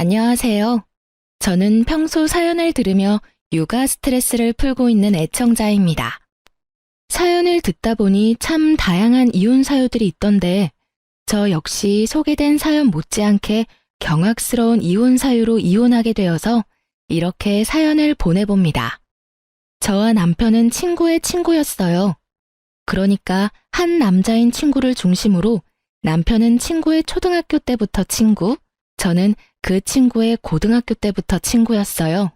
안녕하세요. 저는 평소 사연을 들으며 육아 스트레스를 풀고 있는 애청자입니다. 사연을 듣다 보니 참 다양한 이혼 사유들이 있던데 저 역시 소개된 사연 못지않게 경악스러운 이혼 사유로 이혼하게 되어서 이렇게 사연을 보내봅니다. 저와 남편은 친구의 친구였어요. 그러니까 한 남자인 친구를 중심으로 남편은 친구의 초등학교 때부터 친구, 저는 그 친구의 고등학교 때부터 친구였어요.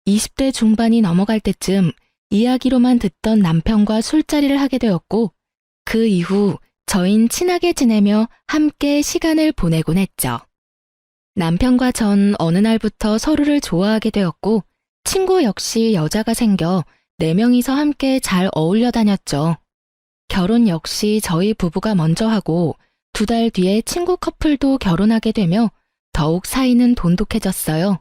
20대 중반이 넘어갈 때쯤 이야기로만 듣던 남편과 술자리를 하게 되었고, 그 이후 저흰 친하게 지내며 함께 시간을 보내곤 했죠. 남편과 전 어느 날부터 서로를 좋아하게 되었고, 친구 역시 여자가 생겨 4명이서 함께 잘 어울려 다녔죠. 결혼 역시 저희 부부가 먼저 하고 2달 뒤에 친구 커플도 결혼하게 되며 더욱 사이는 돈독해졌어요.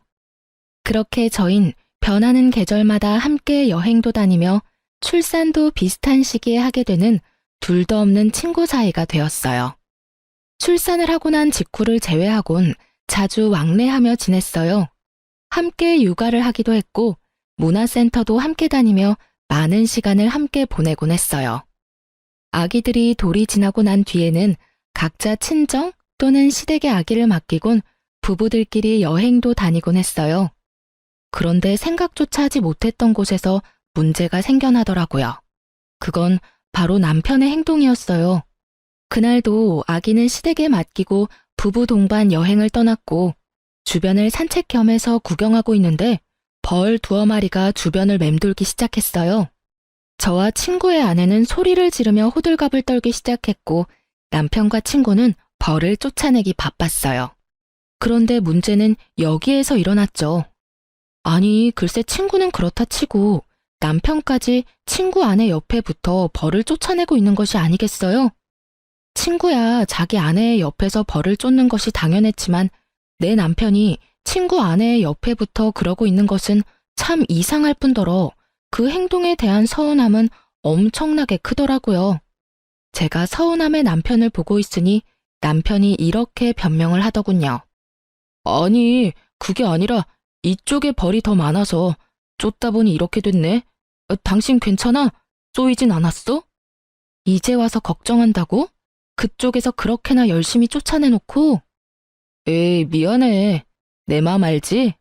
그렇게 저흰 변하는 계절마다 함께 여행도 다니며 출산도 비슷한 시기에 하게 되는 둘도 없는 친구 사이가 되었어요. 출산을 하고 난 직후를 제외하곤 자주 왕래하며 지냈어요. 함께 육아를 하기도 했고 문화센터도 함께 다니며 많은 시간을 함께 보내곤 했어요. 아기들이 돌이 지나고 난 뒤에는 각자 친정 또는 시댁에 아기를 맡기곤 부부들끼리 여행도 다니곤 했어요. 그런데 생각조차 하지 못했던 곳에서 문제가 생겨나더라고요. 그건 바로 남편의 행동이었어요. 그날도 아기는 시댁에 맡기고 부부 동반 여행을 떠났고 주변을 산책 겸해서 구경하고 있는데 벌 2마리가 주변을 맴돌기 시작했어요. 저와 친구의 아내는 소리를 지르며 호들갑을 떨기 시작했고 남편과 친구는 벌을 쫓아내기 바빴어요. 그런데 문제는 여기에서 일어났죠. 아니, 글쎄 친구는 그렇다 치고 남편까지 친구 아내 옆에 붙어 벌을 쫓아내고 있는 것이 아니겠어요? 친구야 자기 아내의 옆에서 벌을 쫓는 것이 당연했지만 내 남편이 친구 아내의 옆에 붙어 그러고 있는 것은 참 이상할 뿐더러 그 행동에 대한 서운함은 엄청나게 크더라고요. 제가 서운함의 남편을 보고 있으니 남편이 이렇게 변명을 하더군요. 아니, 그게 아니라 이쪽에 벌이 더 많아서 쫓다 보니 이렇게 됐네. 당신 괜찮아? 쏘이진 않았어? 이제 와서 걱정한다고? 그쪽에서 그렇게나 열심히 쫓아내놓고? 에이, 미안해. 내 맘 알지?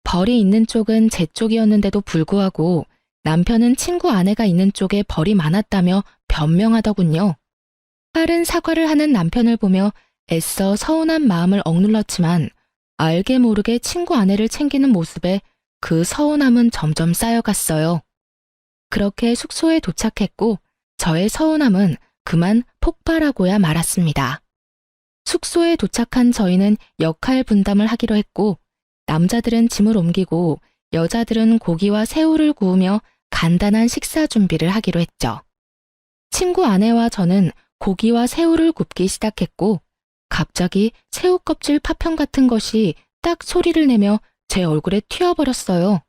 벌이 있는 쪽은 제 쪽이었는데도 불구하고 남편은 친구 아내가 있는 쪽에 벌이 많았다며 변명하더군요. 빠른 사과를 하는 남편을 보며 애써 서운한 마음을 억눌렀지만 알게 모르게 친구 아내를 챙기는 모습에 그 서운함은 점점 쌓여갔어요. 그렇게 숙소에 도착했고 저의 서운함은 그만 폭발하고야 말았습니다. 숙소에 도착한 저희는 역할 분담을 하기로 했고 남자들은 짐을 옮기고 여자들은 고기와 새우를 구우며 간단한 식사 준비를 하기로 했죠. 친구 아내와 저는 고기와 새우를 굽기 시작했고 갑자기 새우 껍질 파편 같은 것이 딱 소리를 내며 제 얼굴에 튀어버렸어요.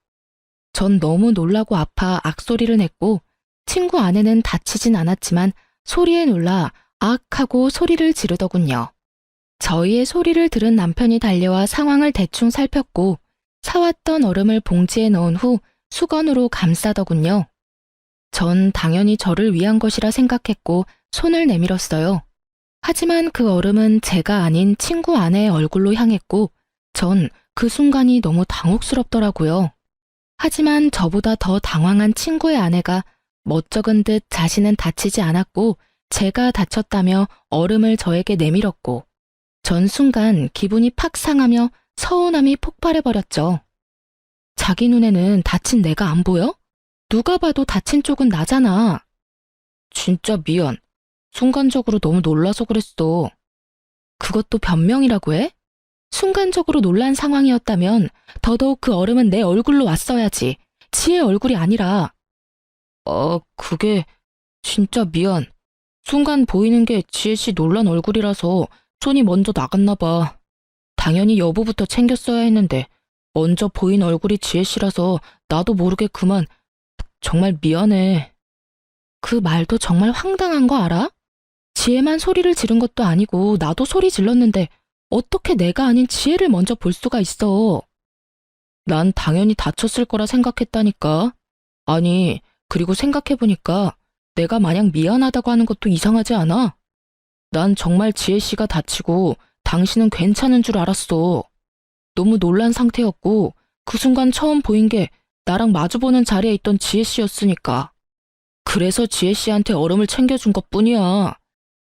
전 너무 놀라고 아파 악소리를 냈고 친구 아내는 다치진 않았지만 소리에 놀라 악 하고 소리를 지르더군요. 저희의 소리를 들은 남편이 달려와 상황을 대충 살폈고 사왔던 얼음을 봉지에 넣은 후 수건으로 감싸더군요. 전 당연히 저를 위한 것이라 생각했고 손을 내밀었어요. 하지만 그 얼음은 제가 아닌 친구 아내의 얼굴로 향했고 전 그 순간이 너무 당혹스럽더라고요. 하지만 저보다 더 당황한 친구의 아내가 멋쩍은 듯 자신은 다치지 않았고 제가 다쳤다며 얼음을 저에게 내밀었고 전 순간 기분이 팍 상하며 서운함이 폭발해버렸죠. 자기 눈에는 다친 내가 안 보여? 누가 봐도 다친 쪽은 나잖아. 진짜 미안. 순간적으로 너무 놀라서 그랬어. 그것도 변명이라고 해? 순간적으로 놀란 상황이었다면 더더욱 그 얼음은 내 얼굴로 왔어야지. 지의 얼굴이 아니라. 그게 진짜 미안. 순간 보이는 게 지혜씨 놀란 얼굴이라서 손이 먼저 나갔나 봐. 당연히 여보부터 챙겼어야 했는데 먼저 보인 얼굴이 지혜씨라서 나도 모르게 그만. 정말 미안해. 그 말도 정말 황당한 거 알아? 지혜만 소리를 지른 것도 아니고 나도 소리 질렀는데 어떻게 내가 아닌 지혜를 먼저 볼 수가 있어? 난 당연히 다쳤을 거라 생각했다니까. 아니, 그리고 생각해보니까 내가 마냥 미안하다고 하는 것도 이상하지 않아? 난 정말 지혜 씨가 다치고 당신은 괜찮은 줄 알았어. 너무 놀란 상태였고 그 순간 처음 보인 게 나랑 마주보는 자리에 있던 지혜 씨였으니까. 그래서 지혜 씨한테 얼음을 챙겨준 것뿐이야.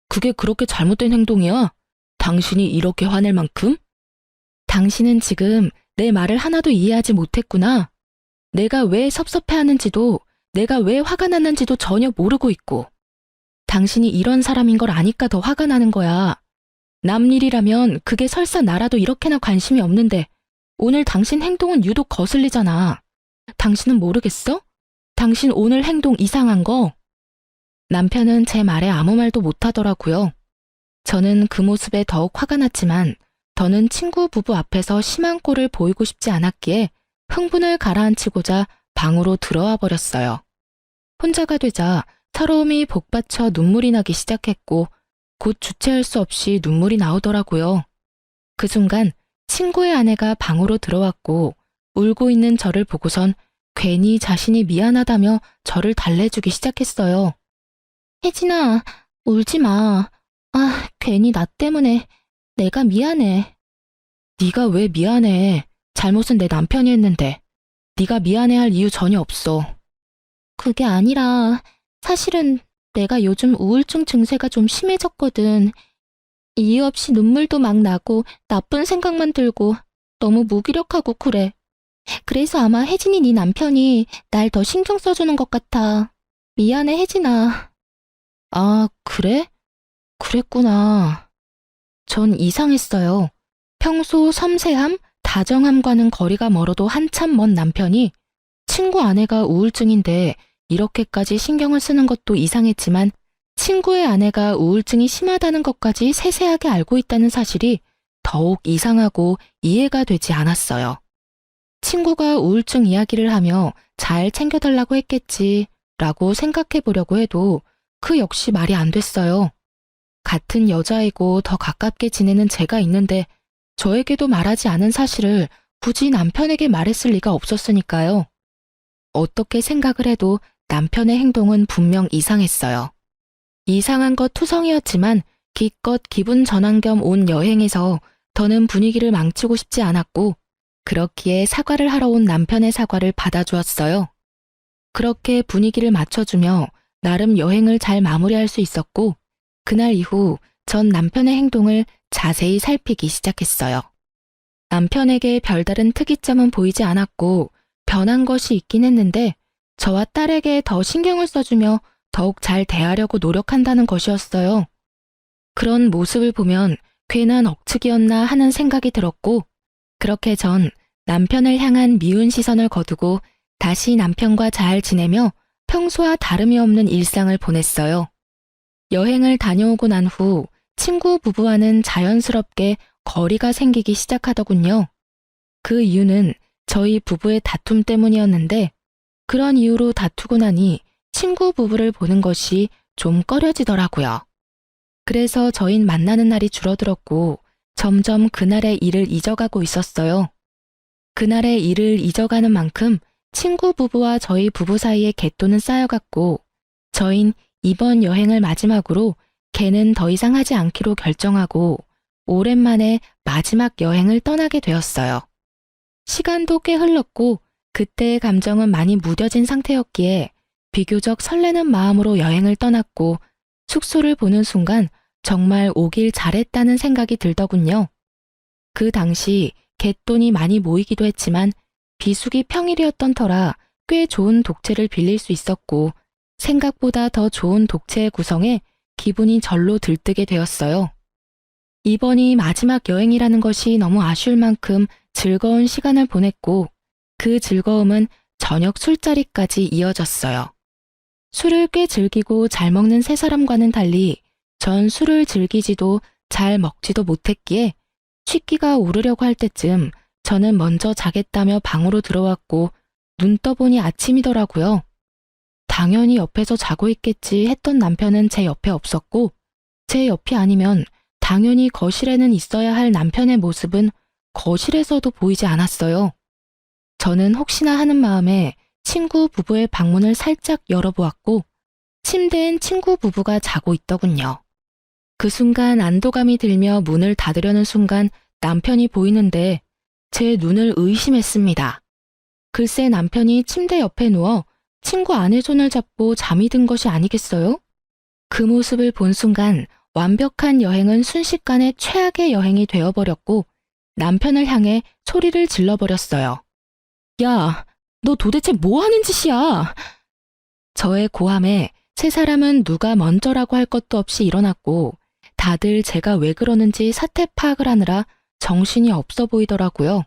그게 그렇게 잘못된 행동이야? 당신이 이렇게 화낼 만큼? 당신은 지금 내 말을 하나도 이해하지 못했구나. 내가 왜 섭섭해하는지도 내가 왜 화가 났는지도 전혀 모르고 있고. 당신이 이런 사람인 걸 아니까 더 화가 나는 거야. 남 일이라면 그게 설사 나라도 이렇게나 관심이 없는데 오늘 당신 행동은 유독 거슬리잖아. 당신은 모르겠어? 당신 오늘 행동 이상한 거? 남편은 제 말에 아무 말도 못하더라고요. 저는 그 모습에 더욱 화가 났지만 더는 친구 부부 앞에서 심한 꼴을 보이고 싶지 않았기에 흥분을 가라앉히고자 방으로 들어와 버렸어요. 혼자가 되자 서러움이 복받쳐 눈물이 나기 시작했고 곧 주체할 수 없이 눈물이 나오더라고요. 그 순간 친구의 아내가 방으로 들어왔고 울고 있는 저를 보고선 괜히 자신이 미안하다며 저를 달래주기 시작했어요. 혜진아, 울지 마. 아, 괜히 나 때문에 내가 미안해. 네가 왜 미안해? 잘못은 내 남편이 했는데. 네가 미안해할 이유 전혀 없어. 그게 아니라 사실은 내가 요즘 우울증 증세가 좀 심해졌거든. 이유 없이 눈물도 막 나고 나쁜 생각만 들고 너무 무기력하고 그래. 그래서 아마 혜진이 네 남편이 날 더 신경 써주는 것 같아. 미안해, 혜진아. 아, 그래? 그랬구나. 전 이상했어요. 평소 섬세함, 다정함과는 거리가 멀어도 한참 먼 남편이 친구 아내가 우울증인데 이렇게까지 신경을 쓰는 것도 이상했지만 친구의 아내가 우울증이 심하다는 것까지 세세하게 알고 있다는 사실이 더욱 이상하고 이해가 되지 않았어요. 친구가 우울증 이야기를 하며 잘 챙겨달라고 했겠지 라고 생각해 보려고 해도 그 역시 말이 안 됐어요. 같은 여자이고 더 가깝게 지내는 제가 있는데 저에게도 말하지 않은 사실을 굳이 남편에게 말했을 리가 없었으니까요. 어떻게 생각을 해도 남편의 행동은 분명 이상했어요. 이상한 것 투성이었지만 기껏 기분 전환 겸 온 여행에서 더는 분위기를 망치고 싶지 않았고 그렇기에 사과를 하러 온 남편의 사과를 받아주었어요. 그렇게 분위기를 맞춰주며 나름 여행을 잘 마무리할 수 있었고 그날 이후 전 남편의 행동을 자세히 살피기 시작했어요. 남편에게 별다른 특이점은 보이지 않았고 변한 것이 있긴 했는데 저와 딸에게 더 신경을 써주며 더욱 잘 대하려고 노력한다는 것이었어요. 그런 모습을 보면 괜한 억측이었나 하는 생각이 들었고 그렇게 전 남편을 향한 미운 시선을 거두고 다시 남편과 잘 지내며 평소와 다름이 없는 일상을 보냈어요. 여행을 다녀오고 난 후 친구 부부와는 자연스럽게 거리가 생기기 시작하더군요. 그 이유는 저희 부부의 다툼 때문이었는데 그런 이유로 다투고 나니 친구 부부를 보는 것이 좀 꺼려지더라고요. 그래서 저흰 만나는 날이 줄어들었고 점점 그날의 일을 잊어가고 있었어요. 그날의 일을 잊어가는 만큼 친구 부부와 저희 부부 사이에 갯돈은 쌓여갔고 저흰 이번 여행을 마지막으로 걔는 더 이상 하지 않기로 결정하고 오랜만에 마지막 여행을 떠나게 되었어요. 시간도 꽤 흘렀고 그때의 감정은 많이 무뎌진 상태였기에 비교적 설레는 마음으로 여행을 떠났고 숙소를 보는 순간 정말 오길 잘했다는 생각이 들더군요. 그 당시 갯돈이 많이 모이기도 했지만 비수기 평일이었던 터라 꽤 좋은 독채를 빌릴 수 있었고 생각보다 더 좋은 독채의 구성에 기분이 절로 들뜨게 되었어요. 이번이 마지막 여행이라는 것이 너무 아쉬울 만큼 즐거운 시간을 보냈고 그 즐거움은 저녁 술자리까지 이어졌어요. 술을 꽤 즐기고 잘 먹는 세 사람과는 달리 전 술을 즐기지도 잘 먹지도 못했기에 취기가 오르려고 할 때쯤 저는 먼저 자겠다며 방으로 들어왔고 눈 떠보니 아침이더라고요. 당연히 옆에서 자고 있겠지 했던 남편은 제 옆에 없었고 제 옆이 아니면 당연히 거실에는 있어야 할 남편의 모습은 거실에서도 보이지 않았어요. 저는 혹시나 하는 마음에 친구 부부의 방문을 살짝 열어보았고 침대엔 친구 부부가 자고 있더군요. 그 순간 안도감이 들며 문을 닫으려는 순간 남편이 보이는데 제 눈을 의심했습니다. 글쎄 남편이 침대 옆에 누워 친구 아내 손을 잡고 잠이 든 것이 아니겠어요? 그 모습을 본 순간 완벽한 여행은 순식간에 최악의 여행이 되어버렸고 남편을 향해 소리를 질러버렸어요. 야, 너 도대체 뭐 하는 짓이야? 저의 고함에 세 사람은 누가 먼저라고 할 것도 없이 일어났고 다들 제가 왜 그러는지 사태 파악을 하느라 정신이 없어 보이더라고요.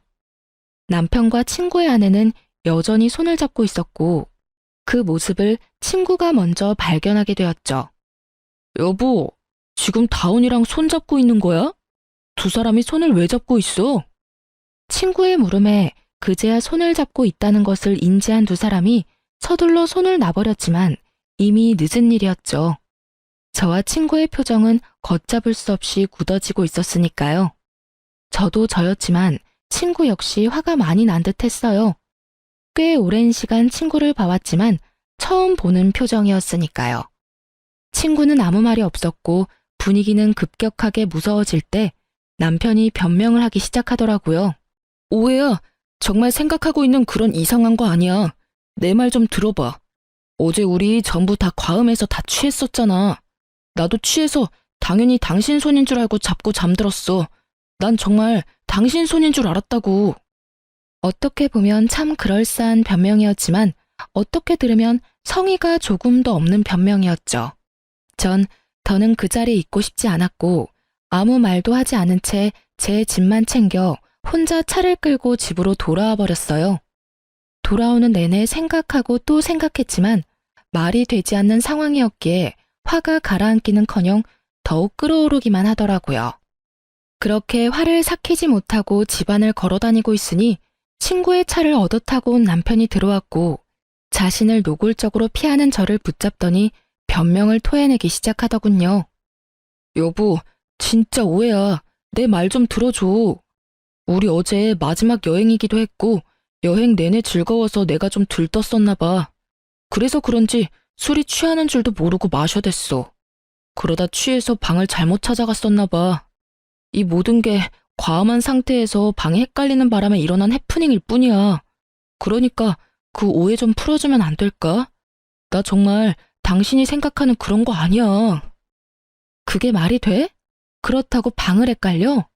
남편과 친구의 아내는 여전히 손을 잡고 있었고 그 모습을 친구가 먼저 발견하게 되었죠. 여보, 지금 다운이랑 손 잡고 있는 거야? 두 사람이 손을 왜 잡고 있어? 친구의 물음에 그제야 손을 잡고 있다는 것을 인지한 두 사람이 서둘러 손을 놔버렸지만 이미 늦은 일이었죠. 저와 친구의 표정은 걷잡을 수 없이 굳어지고 있었으니까요. 저도 저였지만 친구 역시 화가 많이 난 듯 했어요. 꽤 오랜 시간 친구를 봐왔지만 처음 보는 표정이었으니까요. 친구는 아무 말이 없었고 분위기는 급격하게 무서워질 때 남편이 변명을 하기 시작하더라고요. 오해야, 정말 생각하고 있는 그런 이상한 거 아니야. 내 말 좀 들어봐. 어제 우리 전부 다 과음해서 다 취했었잖아. 나도 취해서 당연히 당신 손인 줄 알고 잡고 잠들었어. 난 정말 당신 손인 줄 알았다고. 어떻게 보면 참 그럴싸한 변명이었지만 어떻게 들으면 성의가 조금도 없는 변명이었죠. 전 더는 그 자리에 있고 싶지 않았고 아무 말도 하지 않은 채 제 짐만 챙겨 혼자 차를 끌고 집으로 돌아와 버렸어요. 돌아오는 내내 생각하고 또 생각했지만 말이 되지 않는 상황이었기에 화가 가라앉기는커녕 더욱 끓어오르기만 하더라고요. 그렇게 화를 삭히지 못하고 집안을 걸어다니고 있으니 친구의 차를 얻어 타고 온 남편이 들어왔고 자신을 노골적으로 피하는 저를 붙잡더니 변명을 토해내기 시작하더군요. 여보, 진짜 오해야. 내 말 좀 들어줘. 우리 어제 마지막 여행이기도 했고 여행 내내 즐거워서 내가 좀 들떴었나 봐. 그래서 그런지 술이 취하는 줄도 모르고 마셔댔어. 그러다 취해서 방을 잘못 찾아갔었나 봐. 이 모든 게 과음한 상태에서 방이 헷갈리는 바람에 일어난 해프닝일 뿐이야. 그러니까 그 오해 좀 풀어주면 안 될까? 나 정말 당신이 생각하는 그런 거 아니야. 그게 말이 돼? 그렇다고 방을 헷갈려?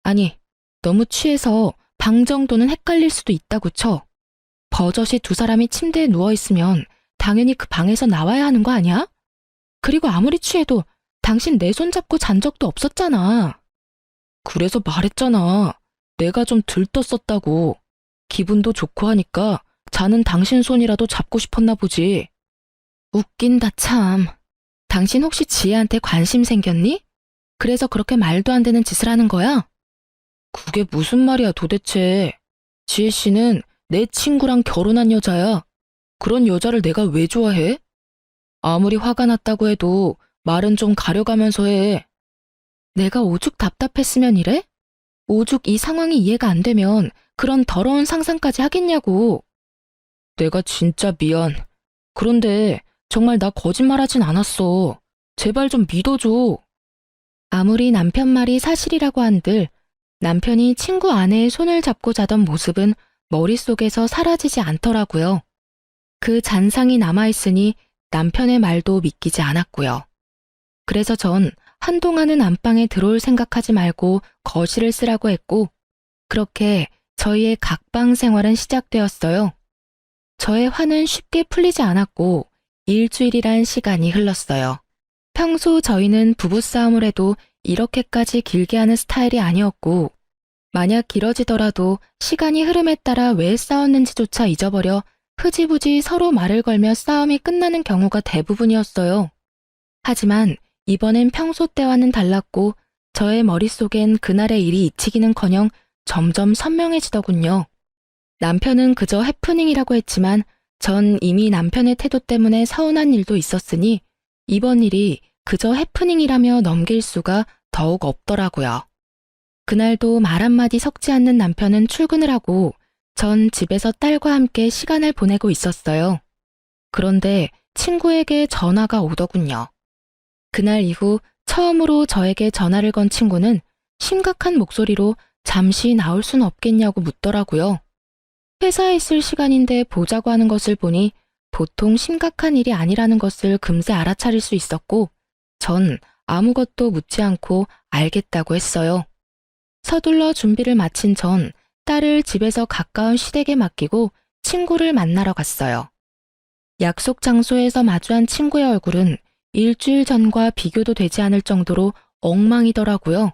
아니, 너무 취해서 방 정도는 헷갈릴 수도 있다고 쳐. 버젓이 두 사람이 침대에 누워있으면 당연히 그 방에서 나와야 하는 거 아니야? 그리고 아무리 취해도 당신 내 손 잡고 잔 적도 없었잖아. 그래서 말했잖아. 내가 좀 들떴었다고. 기분도 좋고 하니까 자는 당신 손이라도 잡고 싶었나 보지. 웃긴다 참. 당신 혹시 지혜한테 관심 생겼니? 그래서 그렇게 말도 안 되는 짓을 하는 거야? 그게 무슨 말이야 도대체. 지혜 씨는 내 친구랑 결혼한 여자야. 그런 여자를 내가 왜 좋아해? 아무리 화가 났다고 해도 말은 좀 가려가면서 해. 내가 오죽 답답했으면 이래? 오죽 이 상황이 이해가 안 되면 그런 더러운 상상까지 하겠냐고. 내가 진짜 미안. 그런데 정말 나 거짓말하진 않았어. 제발 좀 믿어줘. 아무리 남편 말이 사실이라고 한들 남편이 친구 아내의 손을 잡고 자던 모습은 머릿속에서 사라지지 않더라고요. 그 잔상이 남아있으니 남편의 말도 믿기지 않았고요. 그래서 전 한동안은 안방에 들어올 생각하지 말고 거실을 쓰라고 했고 그렇게 저희의 각방 생활은 시작되었어요. 저의 화는 쉽게 풀리지 않았고 일주일이란 시간이 흘렀어요. 평소 저희는 부부싸움을 해도 이렇게까지 길게 하는 스타일이 아니었고 만약 길어지더라도 시간이 흐름에 따라 왜 싸웠는지조차 잊어버려 흐지부지 서로 말을 걸며 싸움이 끝나는 경우가 대부분이었어요. 하지만 이번엔 평소 때와는 달랐고 저의 머릿속엔 그날의 일이 잊히기는커녕 점점 선명해지더군요. 남편은 그저 해프닝이라고 했지만 전 이미 남편의 태도 때문에 서운한 일도 있었으니 이번 일이 그저 해프닝이라며 넘길 수가 더욱 없더라고요. 그날도 말 한마디 섞지 않는 남편은 출근을 하고 전 집에서 딸과 함께 시간을 보내고 있었어요. 그런데 친구에게 전화가 오더군요. 그날 이후 처음으로 저에게 전화를 건 친구는 심각한 목소리로 잠시 나올 순 없겠냐고 묻더라고요. 회사에 있을 시간인데 보자고 하는 것을 보니 보통 심각한 일이 아니라는 것을 금세 알아차릴 수 있었고 전 아무것도 묻지 않고 알겠다고 했어요. 서둘러 준비를 마친 전 딸을 집에서 가까운 시댁에 맡기고 친구를 만나러 갔어요. 약속 장소에서 마주한 친구의 얼굴은 일주일 전과 비교도 되지 않을 정도로 엉망이더라고요.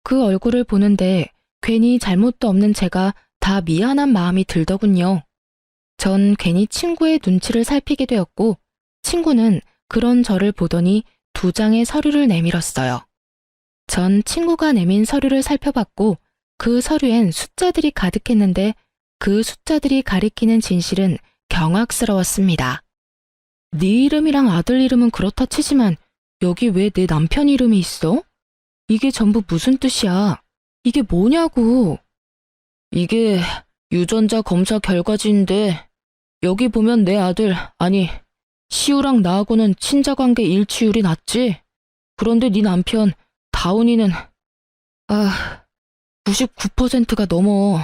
그 얼굴을 보는데 괜히 잘못도 없는 제가 다 미안한 마음이 들더군요. 전 괜히 친구의 눈치를 살피게 되었고 친구는 그런 저를 보더니 2장의 서류를 내밀었어요. 전 친구가 내민 서류를 살펴봤고 그 서류엔 숫자들이 가득했는데 그 숫자들이 가리키는 진실은 경악스러웠습니다. 네 이름이랑 아들 이름은 그렇다 치지만 여기 왜 내 남편 이름이 있어? 이게 전부 무슨 뜻이야? 이게 뭐냐고. 이게 유전자 검사 결과지인데 여기 보면 내 아들, 아니 시우랑 나하고는 친자관계 일치율이 낮지? 그런데 네 남편 다운이는 99%가 넘어.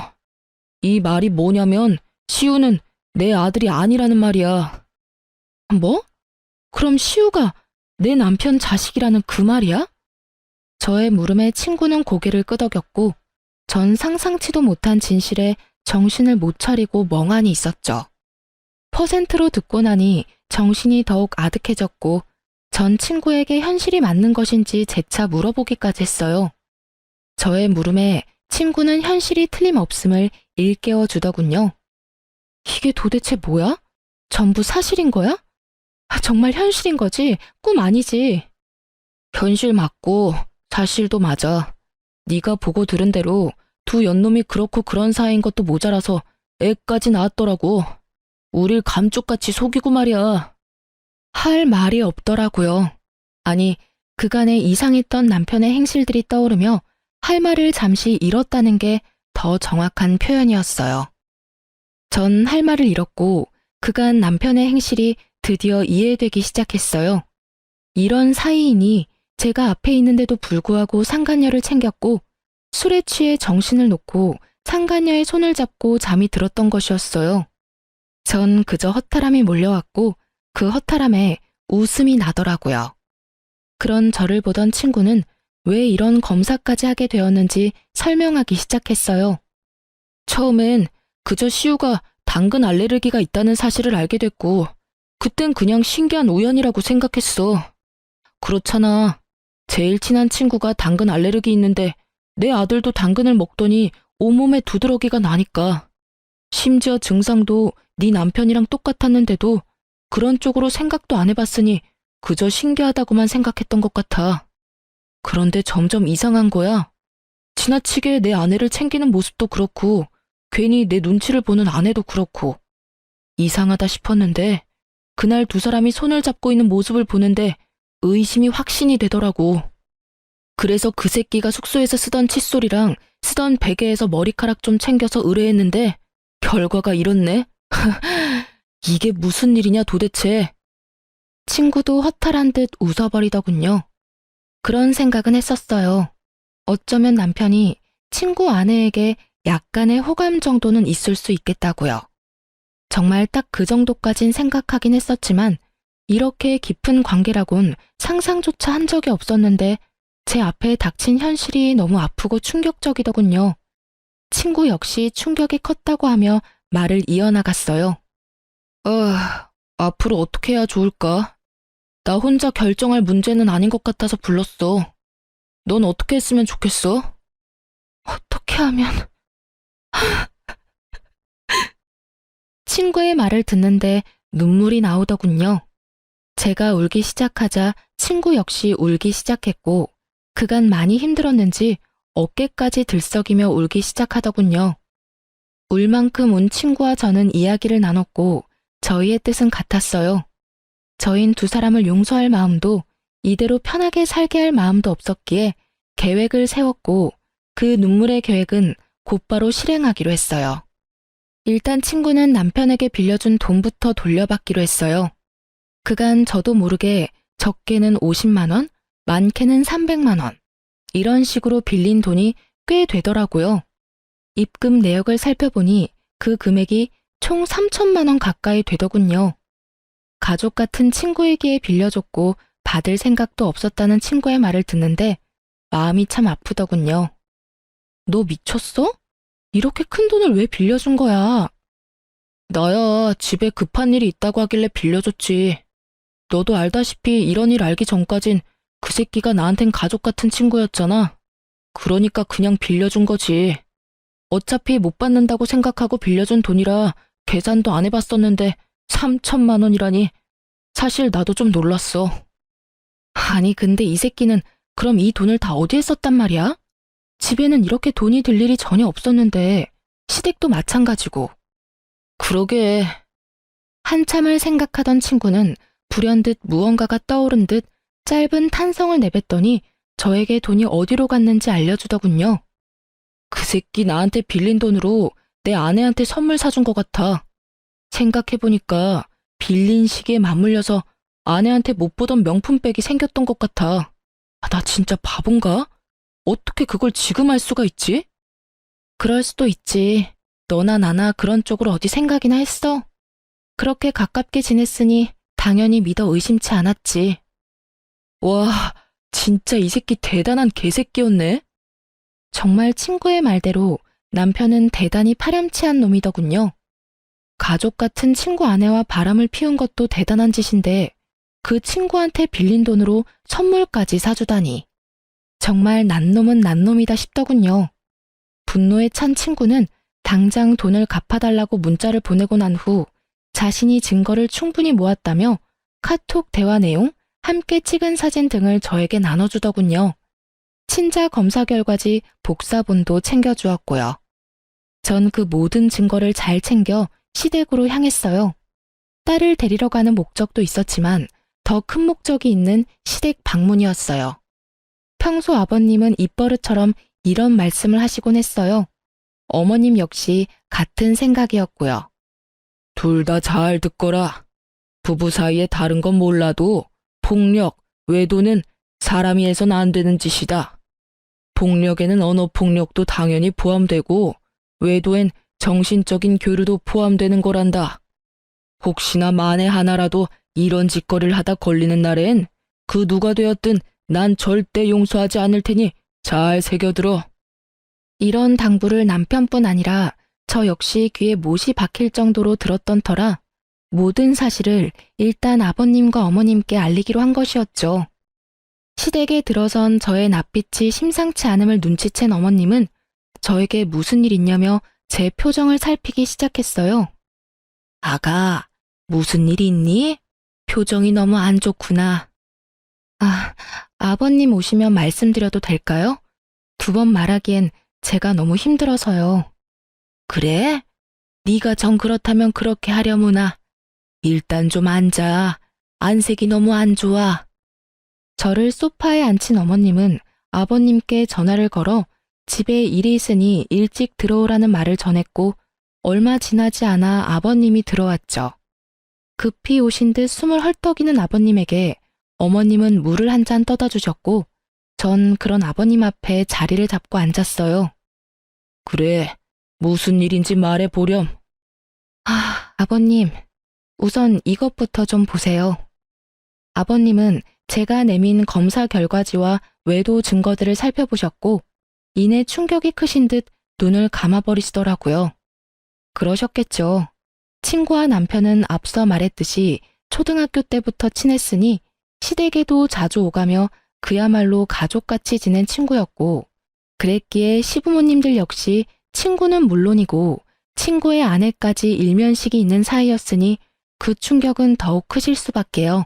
이 말이 뭐냐면 시우는 내 아들이 아니라는 말이야. 뭐? 그럼 시우가 내 남편 자식이라는 그 말이야? 저의 물음에 친구는 고개를 끄덕였고 전 상상치도 못한 진실에 정신을 못 차리고 멍하니 있었죠. 퍼센트로 듣고 나니 정신이 더욱 아득해졌고 전 친구에게 현실이 맞는 것인지 재차 물어보기까지 했어요. 저의 물음에 친구는 현실이 틀림없음을 일깨워 주더군요. 이게 도대체 뭐야? 전부 사실인 거야? 정말 현실인 거지? 꿈 아니지? 현실 맞고 사실도 맞아. 네가 보고 들은 대로 2 연놈이 그렇고 그런 사이인 것도 모자라서 애까지 낳았더라고. 우릴 감쪽같이 속이고 말이야. 할 말이 없더라고요. 아니, 그간의 이상했던 남편의 행실들이 떠오르며 할 말을 잠시 잃었다는 게 더 정확한 표현이었어요. 전 할 말을 잃었고 그간 남편의 행실이 드디어 이해되기 시작했어요. 이런 사이이니 제가 앞에 있는데도 불구하고 상간녀를 챙겼고 술에 취해 정신을 놓고 상간녀의 손을 잡고 잠이 들었던 것이었어요. 전 그저 허탈함이 몰려왔고 그 허탈함에 웃음이 나더라고요. 그런 저를 보던 친구는 왜 이런 검사까지 하게 되었는지 설명하기 시작했어요. 처음엔 그저 시우가 당근 알레르기가 있다는 사실을 알게 됐고 그땐 그냥 신기한 우연이라고 생각했어. 그렇잖아. 제일 친한 친구가 당근 알레르기 있는데 내 아들도 당근을 먹더니 온몸에 두드러기가 나니까. 심지어 증상도 네 남편이랑 똑같았는데도 그런 쪽으로 생각도 안 해봤으니 그저 신기하다고만 생각했던 것 같아. 그런데 점점 이상한 거야. 지나치게 내 아내를 챙기는 모습도 그렇고 괜히 내 눈치를 보는 아내도 그렇고 이상하다 싶었는데 그날 2 사람이 손을 잡고 있는 모습을 보는데 의심이 확신이 되더라고. 그래서 그 새끼가 숙소에서 쓰던 칫솔이랑 쓰던 베개에서 머리카락 좀 챙겨서 의뢰했는데 결과가 이렇네. 이게 무슨 일이냐 도대체. 친구도 허탈한 듯 웃어버리더군요. 그런 생각은 했었어요. 어쩌면 남편이 친구 아내에게 약간의 호감 정도는 있을 수 있겠다고요. 정말 딱 그 정도까진 생각하긴 했었지만 이렇게 깊은 관계라곤 상상조차 한 적이 없었는데 제 앞에 닥친 현실이 너무 아프고 충격적이더군요. 친구 역시 충격이 컸다고 하며 말을 이어나갔어요. 앞으로 어떻게 해야 좋을까? 나 혼자 결정할 문제는 아닌 것 같아서 불렀어. 넌 어떻게 했으면 좋겠어? 어떻게 하면... 친구의 말을 듣는데 눈물이 나오더군요. 제가 울기 시작하자 친구 역시 울기 시작했고 그간 많이 힘들었는지 어깨까지 들썩이며 울기 시작하더군요. 울 만큼 운 친구와 저는 이야기를 나눴고 저희의 뜻은 같았어요. 저흰 2 사람을 용서할 마음도 이대로 편하게 살게 할 마음도 없었기에 계획을 세웠고 그 눈물의 계획은 곧바로 실행하기로 했어요. 일단 친구는 남편에게 빌려준 돈부터 돌려받기로 했어요. 그간 저도 모르게 적게는 50만 원, 많게는 300만 원. 이런 식으로 빌린 돈이 꽤 되더라고요. 입금 내역을 살펴보니 그 금액이 총 3천만 원 가까이 되더군요. 가족 같은 친구에게 빌려줬고 받을 생각도 없었다는 친구의 말을 듣는데 마음이 참 아프더군요. 너 미쳤어? 이렇게 큰 돈을 왜 빌려준 거야? 나야 집에 급한 일이 있다고 하길래 빌려줬지. 너도 알다시피 이런 일 알기 전까진 그 새끼가 나한텐 가족 같은 친구였잖아. 그러니까 그냥 빌려준 거지. 어차피 못 받는다고 생각하고 빌려준 돈이라 계산도 안 해봤었는데 3천만 원이라니. 사실 나도 좀 놀랐어. 아니 근데 이 새끼는 그럼 이 돈을 다 어디에 썼단 말이야? 집에는 이렇게 돈이 들 일이 전혀 없었는데 시댁도 마찬가지고. 그러게. 한참을 생각하던 친구는 불현듯 무언가가 떠오른 듯 짧은 탄성을 내뱉더니 저에게 돈이 어디로 갔는지 알려주더군요. 그 새끼 나한테 빌린 돈으로 내 아내한테 선물 사준 것 같아. 생각해보니까 빌린 시기에 맞물려서 아내한테 못 보던 명품백이 생겼던 것 같아. 나 진짜 바본가? 어떻게 그걸 지금 알 수가 있지? 그럴 수도 있지. 너나 나나 그런 쪽으로 어디 생각이나 했어? 그렇게 가깝게 지냈으니 당연히 믿어 의심치 않았지. 와, 진짜 이 새끼 대단한 개새끼였네. 정말 친구의 말대로 남편은 대단히 파렴치한 놈이더군요. 가족 같은 친구 아내와 바람을 피운 것도 대단한 짓인데 그 친구한테 빌린 돈으로 선물까지 사주다니. 정말 난 놈은 난 놈이다 싶더군요. 분노에 찬 친구는 당장 돈을 갚아달라고 문자를 보내고 난 후 자신이 증거를 충분히 모았다며 카톡 대화 내용, 함께 찍은 사진 등을 저에게 나눠주더군요. 친자 검사 결과지 복사본도 챙겨주었고요. 전 그 모든 증거를 잘 챙겨 시댁으로 향했어요. 딸을 데리러 가는 목적도 있었지만 더 큰 목적이 있는 시댁 방문이었어요. 평소 아버님은 입버릇처럼 이런 말씀을 하시곤 했어요. 어머님 역시 같은 생각이었고요. 둘 다 잘 듣거라. 부부 사이에 다른 건 몰라도 폭력, 외도는 사람이 해선 안 되는 짓이다. 폭력에는 언어폭력도 당연히 포함되고 외도엔 정신적인 교류도 포함되는 거란다. 혹시나 만에 하나라도 이런 짓거리를 하다 걸리는 날엔 그 누가 되었든 난 절대 용서하지 않을 테니 잘 새겨들어. 이런 당부를 남편뿐 아니라 저 역시 귀에 못이 박힐 정도로 들었던 터라 모든 사실을 일단 아버님과 어머님께 알리기로 한 것이었죠. 시댁에 들어선 저의 낯빛이 심상치 않음을 눈치챈 어머님은 저에게 무슨 일 있냐며 제 표정을 살피기 시작했어요. 아가, 무슨 일이 있니? 표정이 너무 안 좋구나. 아버님 오시면 말씀드려도 될까요? 2번 말하기엔 제가 너무 힘들어서요. 그래? 네가 정 그렇다면 그렇게 하려무나. 일단 좀 앉아. 안색이 너무 안 좋아. 저를 소파에 앉힌 어머님은 아버님께 전화를 걸어 집에 일이 있으니 일찍 들어오라는 말을 전했고 얼마 지나지 않아 아버님이 들어왔죠. 급히 오신 듯 숨을 헐떡이는 아버님에게 어머님은 물을 한 잔 떠다 주셨고 전 그런 아버님 앞에 자리를 잡고 앉았어요. 그래, 무슨 일인지 말해보렴. 아버님, 우선 이것부터 좀 보세요. 아버님은 제가 내민 검사 결과지와 외도 증거들을 살펴보셨고 이내 충격이 크신 듯 눈을 감아버리시더라고요. 그러셨겠죠. 친구와 남편은 앞서 말했듯이 초등학교 때부터 친했으니 시댁에도 자주 오가며 그야말로 가족같이 지낸 친구였고 그랬기에 시부모님들 역시 친구는 물론이고 친구의 아내까지 일면식이 있는 사이였으니 그 충격은 더욱 크실 수밖에요.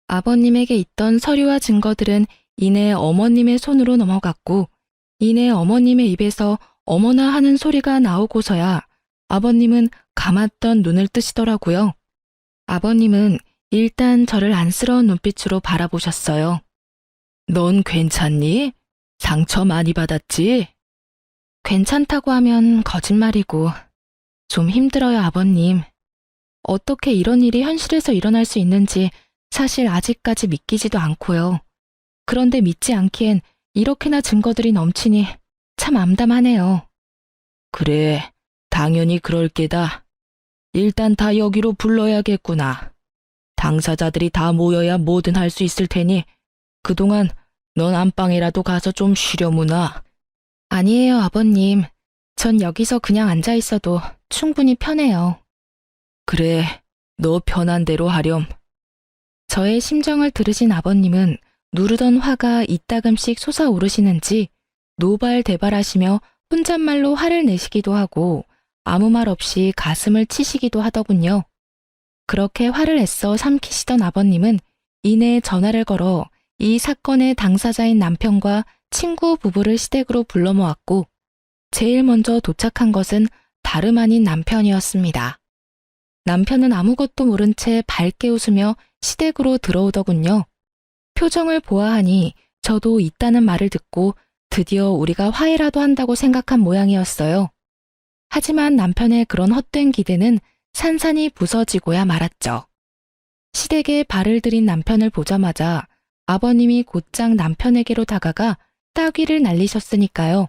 아버님에게 있던 서류와 증거들은 이내 어머님의 손으로 넘어갔고 이내 어머님의 입에서 어머나 하는 소리가 나오고서야 아버님은 감았던 눈을 뜨시더라고요. 아버님은 일단 저를 안쓰러운 눈빛으로 바라보셨어요. 넌 괜찮니? 상처 많이 받았지? 괜찮다고 하면 거짓말이고 좀 힘들어요, 아버님. 어떻게 이런 일이 현실에서 일어날 수 있는지 사실 아직까지 믿기지도 않고요. 그런데 믿지 않기엔 이렇게나 증거들이 넘치니 참 암담하네요. 그래, 당연히 그럴 게다. 일단 다 여기로 불러야겠구나. 당사자들이 다 모여야 뭐든 할 수 있을 테니 그동안 넌 안방이라도 가서 좀 쉬려무나. 아니에요, 아버님. 전 여기서 그냥 앉아 있어도 충분히 편해요. 그래, 너 편한 대로 하렴. 저의 심정을 들으신 아버님은 누르던 화가 이따금씩 솟아오르시는지 노발대발하시며 혼잣말로 화를 내시기도 하고 아무 말 없이 가슴을 치시기도 하더군요. 그렇게 화를 애써 삼키시던 아버님은 이내 전화를 걸어 이 사건의 당사자인 남편과 친구 부부를 시댁으로 불러 모았고 제일 먼저 도착한 것은 다름 아닌 남편이었습니다. 남편은 아무것도 모른 채 밝게 웃으며 시댁으로 들어오더군요. 표정을 보아하니 저도 있다는 말을 듣고 드디어 우리가 화해라도 한다고 생각한 모양이었어요. 하지만 남편의 그런 헛된 기대는 산산이 부서지고야 말았죠. 시댁에 발을 들인 남편을 보자마자 아버님이 곧장 남편에게로 다가가 따귀를 날리셨으니까요.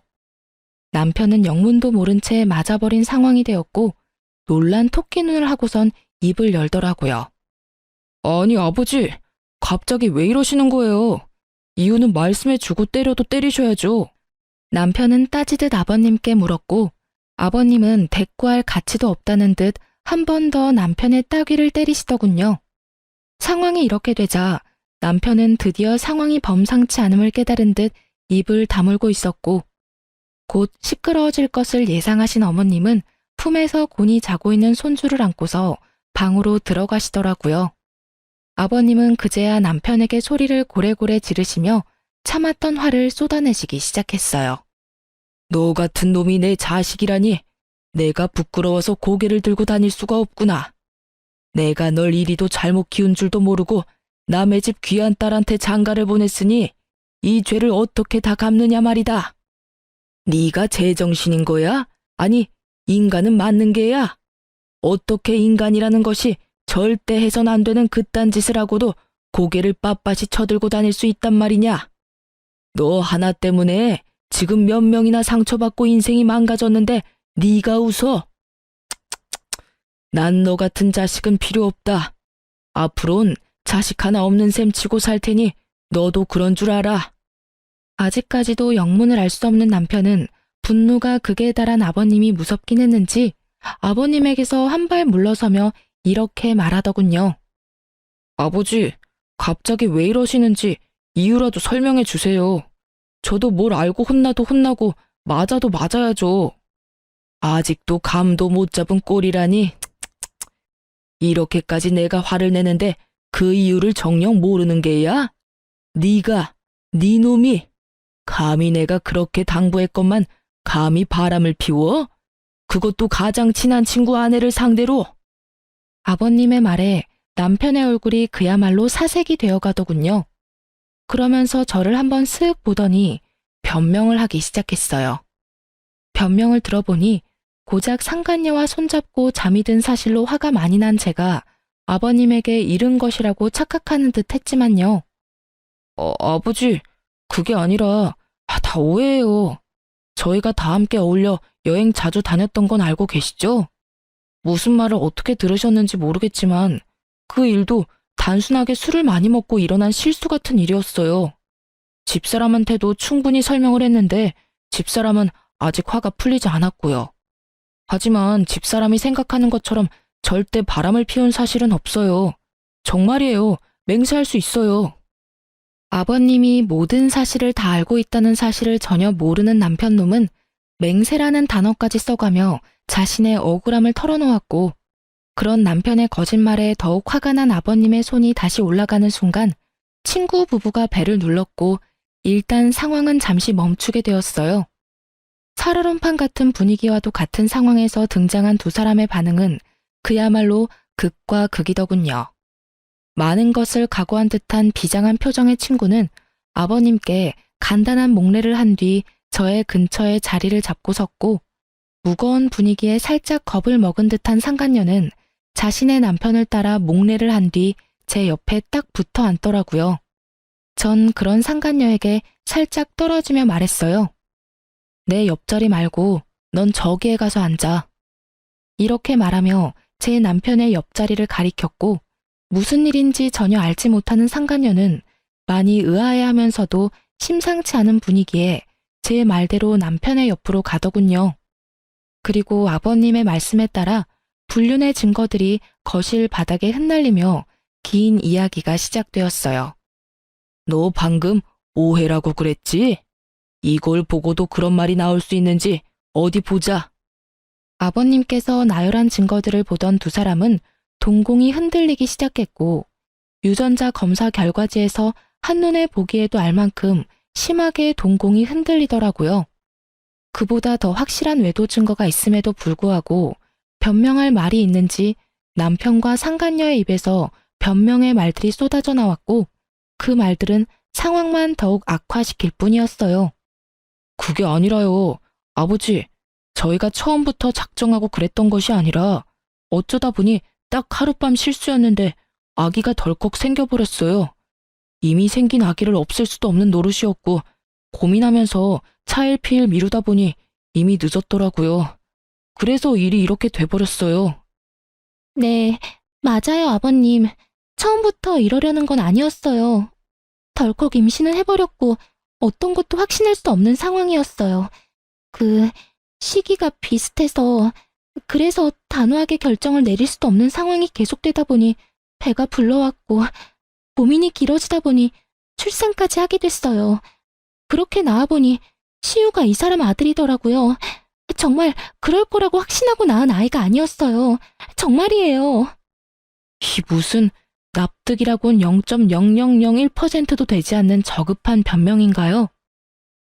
남편은 영문도 모른 채 맞아버린 상황이 되었고 놀란 토끼 눈을 하고선 입을 열더라고요. 아니 아버지, 갑자기 왜 이러시는 거예요? 이유는 말씀해주고 때려도 때리셔야죠. 남편은 따지듯 아버님께 물었고 아버님은 대꾸할 가치도 없다는 듯 한 번 더 남편의 따귀를 때리시더군요. 상황이 이렇게 되자 남편은 드디어 상황이 범상치 않음을 깨달은 듯 입을 다물고 있었고 곧 시끄러워질 것을 예상하신 어머님은 품에서 곤히 자고 있는 손주를 안고서 방으로 들어가시더라고요. 아버님은 그제야 남편에게 소리를 고래고래 지르시며 참았던 화를 쏟아내시기 시작했어요. 너 같은 놈이 내 자식이라니 내가 부끄러워서 고개를 들고 다닐 수가 없구나. 내가 널 이리도 잘못 키운 줄도 모르고 남의 집 귀한 딸한테 장가를 보냈으니 이 죄를 어떻게 다 갚느냐 말이다. 네가 제정신인 거야? 아니, 인간은 맞는 게야? 어떻게 인간이라는 것이 절대 해선 안 되는 그딴 짓을 하고도 고개를 빳빳이 쳐들고 다닐 수 있단 말이냐? 너 하나 때문에 지금 몇 명이나 상처받고 인생이 망가졌는데 네가 웃어? 난 너 같은 자식은 필요 없다. 앞으론 자식 하나 없는 셈 치고 살 테니 너도 그런 줄 알아. 아직까지도 영문을 알 수 없는 남편은 분노가 극에 달한 아버님이 무섭긴 했는지 아버님에게서 한 발 물러서며 이렇게 말하더군요. 아버지, 갑자기 왜 이러시는지 이유라도 설명해 주세요. 저도 뭘 알고 혼나도 혼나고 맞아도 맞아야죠. 아직도 감도 못 잡은 꼴이라니. 이렇게까지 내가 화를 내는데 그 이유를 정녕 모르는 게야? 네가, 네 놈이 감히 내가 그렇게 당부했건만 감히 바람을 피워? 그것도 가장 친한 친구 아내를 상대로? 아버님의 말에 남편의 얼굴이 그야말로 사색이 되어 가더군요. 그러면서 저를 한번 쓱 보더니 변명을 하기 시작했어요. 변명을 들어보니 고작 상간녀와 손잡고 잠이 든 사실로 화가 많이 난 제가 아버님에게 잃은 것이라고 착각하는 듯 했지만요. 아버지, 그게 아니라 다 오해예요. 저희가 다 함께 어울려 여행 자주 다녔던 건 알고 계시죠? 무슨 말을 어떻게 들으셨는지 모르겠지만 그 일도 단순하게 술을 많이 먹고 일어난 실수 같은 일이었어요. 집사람한테도 충분히 설명을 했는데 집사람은 아직 화가 풀리지 않았고요. 하지만 집사람이 생각하는 것처럼 절대 바람을 피운 사실은 없어요. 정말이에요. 맹세할 수 있어요. 아버님이 모든 사실을 다 알고 있다는 사실을 전혀 모르는 남편놈은 맹세라는 단어까지 써가며 자신의 억울함을 털어놓았고 그런 남편의 거짓말에 더욱 화가 난 아버님의 손이 다시 올라가는 순간 친구 부부가 배를 눌렀고 일단 상황은 잠시 멈추게 되었어요. 살얼음판 같은 분위기와도 같은 상황에서 등장한 두 사람의 반응은 그야말로 극과 극이더군요. 많은 것을 각오한 듯한 비장한 표정의 친구는 아버님께 간단한 목례를 한 뒤 저의 근처에 자리를 잡고 섰고 무거운 분위기에 살짝 겁을 먹은 듯한 상간녀는 자신의 남편을 따라 목례를 한 뒤 제 옆에 딱 붙어 앉더라고요. 전 그런 상간녀에게 살짝 떨어지며 말했어요. 내 옆자리 말고 넌 저기에 가서 앉아. 이렇게 말하며 제 남편의 옆자리를 가리켰고 무슨 일인지 전혀 알지 못하는 상간녀는 많이 의아해하면서도 심상치 않은 분위기에 제 말대로 남편의 옆으로 가더군요. 그리고 아버님의 말씀에 따라 불륜의 증거들이 거실 바닥에 흩날리며 긴 이야기가 시작되었어요. 너 방금 오해라고 그랬지? 이걸 보고도 그런 말이 나올 수 있는지 어디 보자. 아버님께서 나열한 증거들을 보던 두 사람은 동공이 흔들리기 시작했고 유전자 검사 결과지에서 한눈에 보기에도 알 만큼 심하게 동공이 흔들리더라고요. 그보다 더 확실한 외도 증거가 있음에도 불구하고 변명할 말이 있는지 남편과 상간녀의 입에서 변명의 말들이 쏟아져 나왔고 그 말들은 상황만 더욱 악화시킬 뿐이었어요. 그게 아니라요. 아버지, 저희가 처음부터 작정하고 그랬던 것이 아니라 어쩌다 보니 딱 하룻밤 실수였는데 아기가 덜컥 생겨버렸어요. 이미 생긴 아기를 없앨 수도 없는 노릇이었고 고민하면서 차일피일 미루다 보니 이미 늦었더라고요. 그래서 일이 이렇게 돼버렸어요. 네, 맞아요, 아버님. 처음부터 이러려는 건 아니었어요. 덜컥 임신을 해버렸고 어떤 것도 확신할 수 없는 상황이었어요. 시기가 비슷해서 그래서 단호하게 결정을 내릴 수도 없는 상황이 계속되다 보니 배가 불러왔고 고민이 길어지다 보니 출산까지 하게 됐어요. 그렇게 나와보니 시우가 이 사람 아들이더라고요. 정말 그럴 거라고 확신하고 낳은 아이가 아니었어요. 정말이에요. 이 무슨 납득이라곤 0.0001%도 되지 않는 저급한 변명인가요?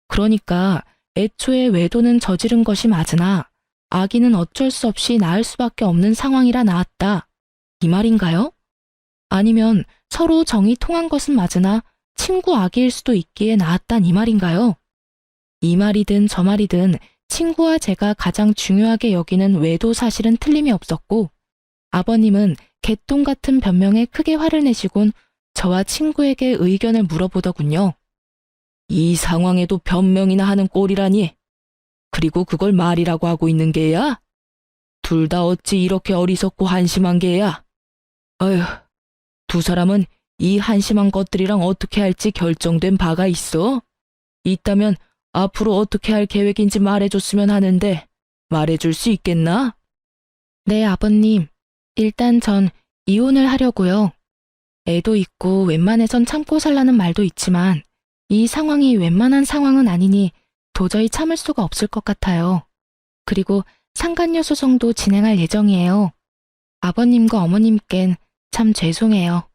그러니까 애초에 외도는 저지른 것이 맞으나 아기는 어쩔 수 없이 낳을 수밖에 없는 상황이라 낳았다. 이 말인가요? 아니면 서로 정이 통한 것은 맞으나 친구 아기일 수도 있기에 낳았단 이 말인가요? 이 말이든 저 말이든 친구와 제가 가장 중요하게 여기는 외도 사실은 틀림이 없었고 아버님은 개똥 같은 변명에 크게 화를 내시곤 저와 친구에게 의견을 물어보더군요. 이 상황에도 변명이나 하는 꼴이라니. 그리고 그걸 말이라고 하고 있는 게야? 둘 다 어찌 이렇게 어리석고 한심한 게야? 어휴, 두 사람은 이 한심한 것들이랑 어떻게 할지 결정된 바가 있어? 있다면 앞으로 어떻게 할 계획인지 말해줬으면 하는데 말해줄 수 있겠나? 네, 아버님. 일단 전 이혼을 하려고요. 애도 있고 웬만해선 참고 살라는 말도 있지만 이 상황이 웬만한 상황은 아니니 도저히 참을 수가 없을 것 같아요. 그리고 상간녀 소송도 진행할 예정이에요. 아버님과 어머님껜 참 죄송해요.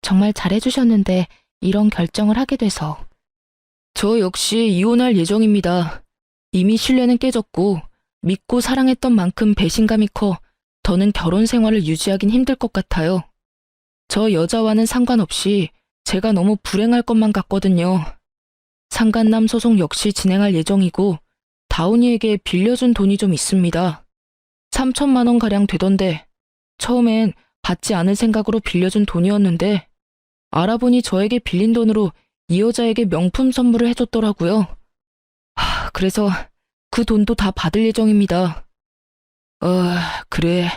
정말 잘해주셨는데 이런 결정을 하게 돼서. 저 역시 이혼할 예정입니다. 이미 신뢰는 깨졌고 믿고 사랑했던 만큼 배신감이 커 더는 결혼 생활을 유지하긴 힘들 것 같아요. 저 여자와는 상관없이 제가 너무 불행할 것만 같거든요. 상간남 소송 역시 진행할 예정이고 다운이에게 빌려준 돈이 좀 있습니다. 3천만 원가량 되던데 처음엔 받지 않을 생각으로 빌려준 돈이었는데 알아보니 저에게 빌린 돈으로 이 여자에게 명품 선물을 해줬더라고요. 그래서 그 돈도 다 받을 예정입니다. 그래.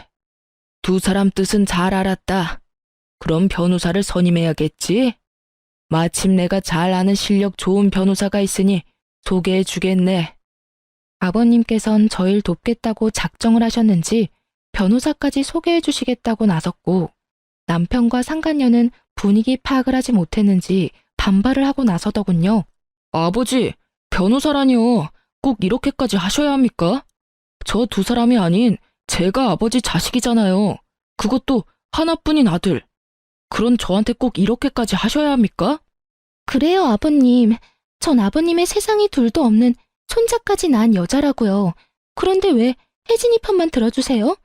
두 사람 뜻은 잘 알았다. 그럼 변호사를 선임해야겠지? 마침 내가 잘 아는 실력 좋은 변호사가 있으니 소개해 주겠네. 아버님께선 저를 돕겠다고 작정을 하셨는지 변호사까지 소개해 주시겠다고 나섰고 남편과 상간녀는 분위기 파악을 하지 못했는지 반발을 하고 나서더군요. 아버지, 변호사라니요. 꼭 이렇게까지 하셔야 합니까? 저 두 사람이 아닌 제가 아버지 자식이잖아요. 그것도 하나뿐인 아들. 그런 저한테 꼭 이렇게까지 하셔야 합니까? 그래요, 아버님. 전 아버님의 세상이 둘도 없는 손자까지 낳은 여자라고요. 그런데 왜 혜진이 편만 들어주세요?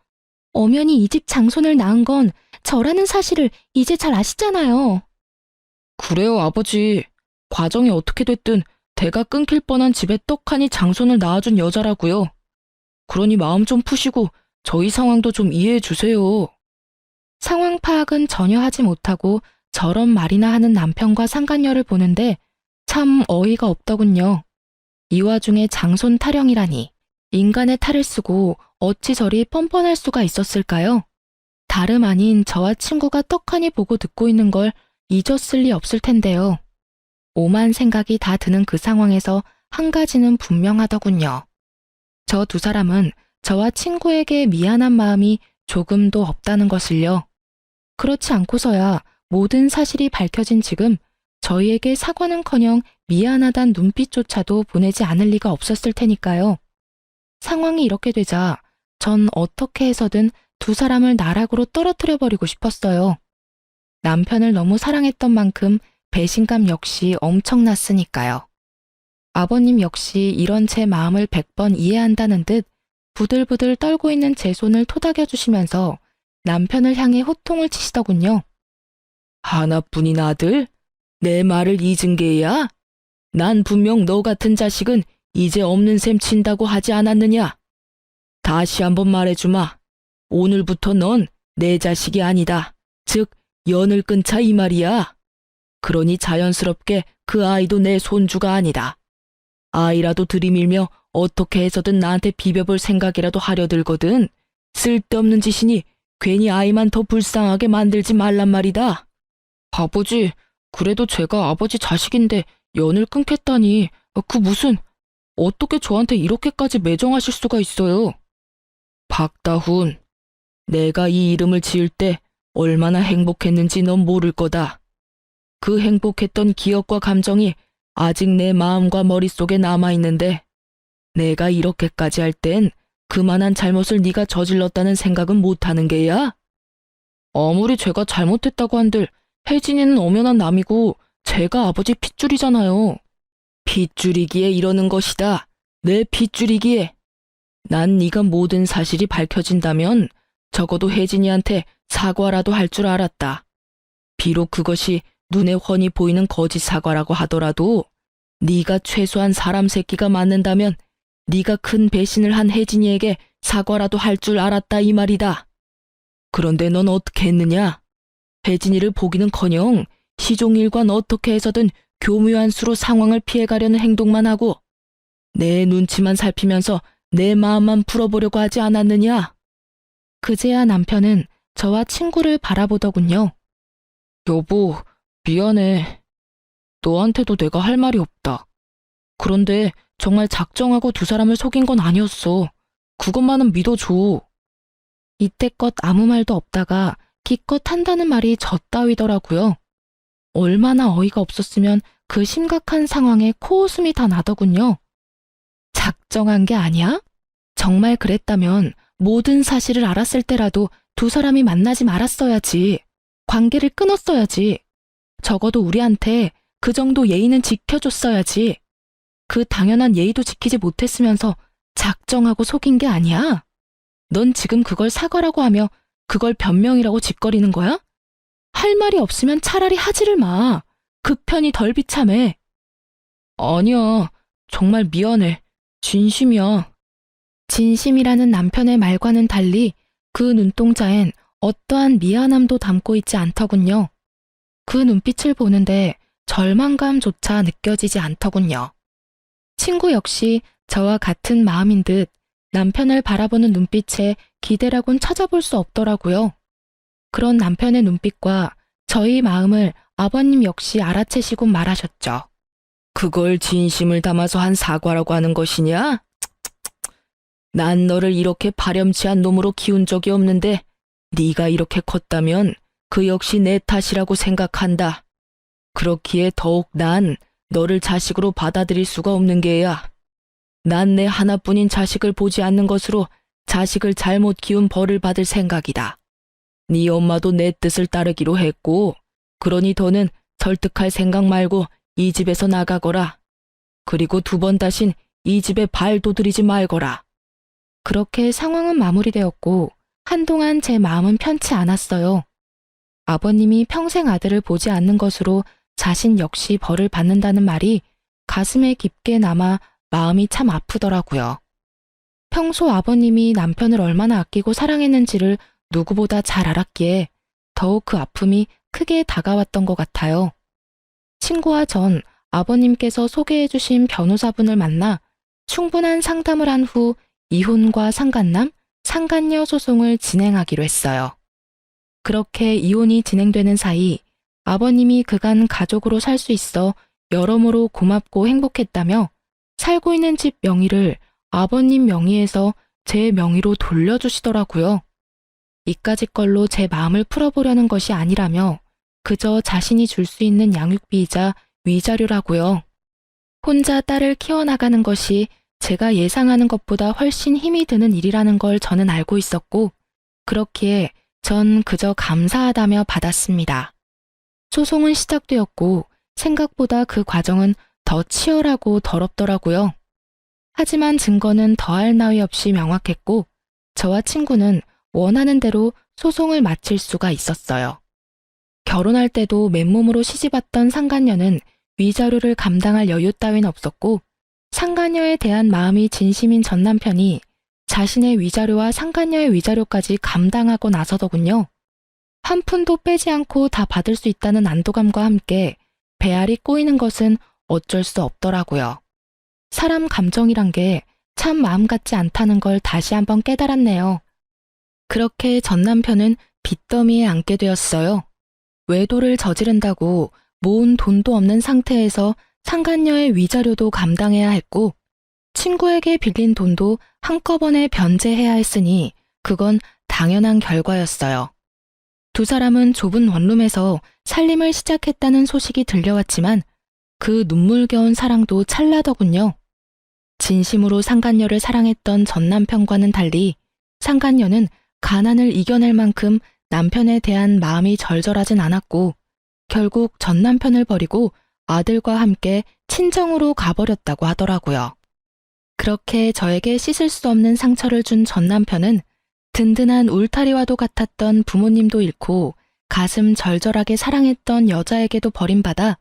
엄연히 이 집 장손을 낳은 건 저라는 사실을 이제 잘 아시잖아요. 그래요, 아버지. 과정이 어떻게 됐든 대가 끊길 뻔한 집에 떡하니 장손을 낳아준 여자라고요. 그러니 마음 좀 푸시고 저희 상황도 좀 이해해 주세요. 상황 파악은 전혀 하지 못하고 저런 말이나 하는 남편과 상간녀를 보는데 참 어이가 없더군요. 이 와중에 장손 타령이라니 인간의 탈을 쓰고 어찌 저리 뻔뻔할 수가 있었을까요? 다름 아닌 저와 친구가 떡하니 보고 듣고 있는 걸 잊었을 리 없을 텐데요. 오만 생각이 다 드는 그 상황에서 한 가지는 분명하더군요. 저 두 사람은 저와 친구에게 미안한 마음이 조금도 없다는 것을요. 그렇지 않고서야 모든 사실이 밝혀진 지금 저희에게 사과는커녕 미안하단 눈빛조차도 보내지 않을 리가 없었을 테니까요. 상황이 이렇게 되자 전 어떻게 해서든 두 사람을 나락으로 떨어뜨려버리고 싶었어요. 남편을 너무 사랑했던 만큼 배신감 역시 엄청났으니까요. 아버님 역시 이런 제 마음을 100번 이해한다는 듯 부들부들 떨고 있는 제 손을 토닥여 주시면서 남편을 향해 호통을 치시더군요. 하나뿐인 아들? 내 말을 잊은 게야? 난 분명 너 같은 자식은 이제 없는 셈 친다고 하지 않았느냐? 다시 한번 말해주마. 오늘부터 넌 내 자식이 아니다. 즉, 연을 끊자 이 말이야. 그러니 자연스럽게 그 아이도 내 손주가 아니다. 아이라도 들이밀며 어떻게 해서든 나한테 비벼볼 생각이라도 하려 들거든. 쓸데없는 짓이니 괜히 아이만 더 불쌍하게 만들지 말란 말이다. 아버지, 그래도 제가 아버지 자식인데 연을 끊겠다니 그 무슨 어떻게 저한테 이렇게까지 매정하실 수가 있어요. 박다훈, 내가 이 이름을 지을 때 얼마나 행복했는지 넌 모를 거다. 그 행복했던 기억과 감정이 아직 내 마음과 머릿속에 남아있는데 내가 이렇게까지 할 땐 그만한 잘못을 네가 저질렀다는 생각은 못하는 게야? 아무리 제가 잘못했다고 한들 혜진이는 엄연한 남이고 제가 아버지 핏줄이잖아요. 핏줄이기에 이러는 것이다. 내 핏줄이기에. 난 네가 모든 사실이 밝혀진다면 적어도 혜진이한테 사과라도 할 줄 알았다. 비록 그것이 눈에 훤히 보이는 거짓 사과라고 하더라도 네가 최소한 사람 새끼가 맞는다면 네가 큰 배신을 한 혜진이에게 사과라도 할 줄 알았다 이 말이다. 그런데 넌 어떻게 했느냐? 혜진이를 보기는커녕 시종일관 어떻게 해서든 교묘한 수로 상황을 피해가려는 행동만 하고 내 눈치만 살피면서 내 마음만 풀어보려고 하지 않았느냐? 그제야 남편은 저와 친구를 바라보더군요. 여보, 미안해. 너한테도 내가 할 말이 없다. 그런데 정말 작정하고 두 사람을 속인 건 아니었어. 그것만은 믿어줘. 이때껏 아무 말도 없다가 기껏 한다는 말이 저 따위더라고요. 얼마나 어이가 없었으면 그 심각한 상황에 코웃음이 다 나더군요. 작정한 게 아니야? 정말 그랬다면 모든 사실을 알았을 때라도 두 사람이 만나지 말았어야지. 관계를 끊었어야지. 적어도 우리한테 그 정도 예의는 지켜줬어야지. 그 당연한 예의도 지키지 못했으면서 작정하고 속인 게 아니야. 넌 지금 그걸 사과라고 하며 그걸 변명이라고 짓거리는 거야? 할 말이 없으면 차라리 하지를 마. 그 편이 덜 비참해. 아니야. 정말 미안해. 진심이야. 진심이라는 남편의 말과는 달리 그 눈동자엔 어떠한 미안함도 담고 있지 않더군요. 그 눈빛을 보는데 절망감조차 느껴지지 않더군요. 친구 역시 저와 같은 마음인 듯 남편을 바라보는 눈빛에 기대라곤 찾아볼 수 없더라고요. 그런 남편의 눈빛과 저희 마음을 아버님 역시 알아채시고 말하셨죠. 그걸 진심을 담아서 한 사과라고 하는 것이냐? 난 너를 이렇게 파렴치한 놈으로 키운 적이 없는데 네가 이렇게 컸다면 그 역시 내 탓이라고 생각한다. 그렇기에 더욱 난 너를 자식으로 받아들일 수가 없는 게야. 난 내 하나뿐인 자식을 보지 않는 것으로 자식을 잘못 키운 벌을 받을 생각이다. 네 엄마도 내 뜻을 따르기로 했고 그러니 더는 설득할 생각 말고 이 집에서 나가거라. 그리고 두 번 다신 이 집에 발도 들이지 말거라. 그렇게 상황은 마무리되었고 한동안 제 마음은 편치 않았어요. 아버님이 평생 아들을 보지 않는 것으로 자신 역시 벌을 받는다는 말이 가슴에 깊게 남아 마음이 참 아프더라고요. 평소 아버님이 남편을 얼마나 아끼고 사랑했는지를 누구보다 잘 알았기에 더욱 그 아픔이 크게 다가왔던 것 같아요. 친구와 전 아버님께서 소개해 주신 변호사분을 만나 충분한 상담을 한 후 이혼과 상간남, 상간녀 소송을 진행하기로 했어요. 그렇게 이혼이 진행되는 사이 아버님이 그간 가족으로 살 수 있어 여러모로 고맙고 행복했다며 살고 있는 집 명의를 아버님 명의에서 제 명의로 돌려주시더라고요. 이까짓 걸로 제 마음을 풀어보려는 것이 아니라며 그저 자신이 줄 수 있는 양육비이자 위자료라고요. 혼자 딸을 키워나가는 것이 제가 예상하는 것보다 훨씬 힘이 드는 일이라는 걸 저는 알고 있었고, 그렇기에 전 그저 감사하다며 받았습니다. 소송은 시작되었고 생각보다 그 과정은 더 치열하고 더럽더라고요. 하지만 증거는 더할 나위 없이 명확했고 저와 친구는 원하는 대로 소송을 마칠 수가 있었어요. 결혼할 때도 맨몸으로 시집왔던 상간녀는 위자료를 감당할 여유 따윈 없었고 상간녀에 대한 마음이 진심인 전 남편이 자신의 위자료와 상간녀의 위자료까지 감당하고 나서더군요. 한 푼도 빼지 않고 다 받을 수 있다는 안도감과 함께 배알이 꼬이는 것은 어쩔 수 없더라고요. 사람 감정이란 게 참 마음 같지 않다는 걸 다시 한번 깨달았네요. 그렇게 전 남편은 빚더미에 앉게 되었어요. 외도를 저지른다고 모은 돈도 없는 상태에서 상간녀의 위자료도 감당해야 했고 친구에게 빌린 돈도 한꺼번에 변제해야 했으니 그건 당연한 결과였어요. 두 사람은 좁은 원룸에서 살림을 시작했다는 소식이 들려왔지만 그 눈물겨운 사랑도 찰나더군요. 진심으로 상간녀를 사랑했던 전 남편과는 달리 상간녀는 가난을 이겨낼 만큼 남편에 대한 마음이 절절하진 않았고 결국 전 남편을 버리고 아들과 함께 친정으로 가버렸다고 하더라고요. 그렇게 저에게 씻을 수 없는 상처를 준 전 남편은 든든한 울타리와도 같았던 부모님도 잃고 가슴 절절하게 사랑했던 여자에게도 버림받아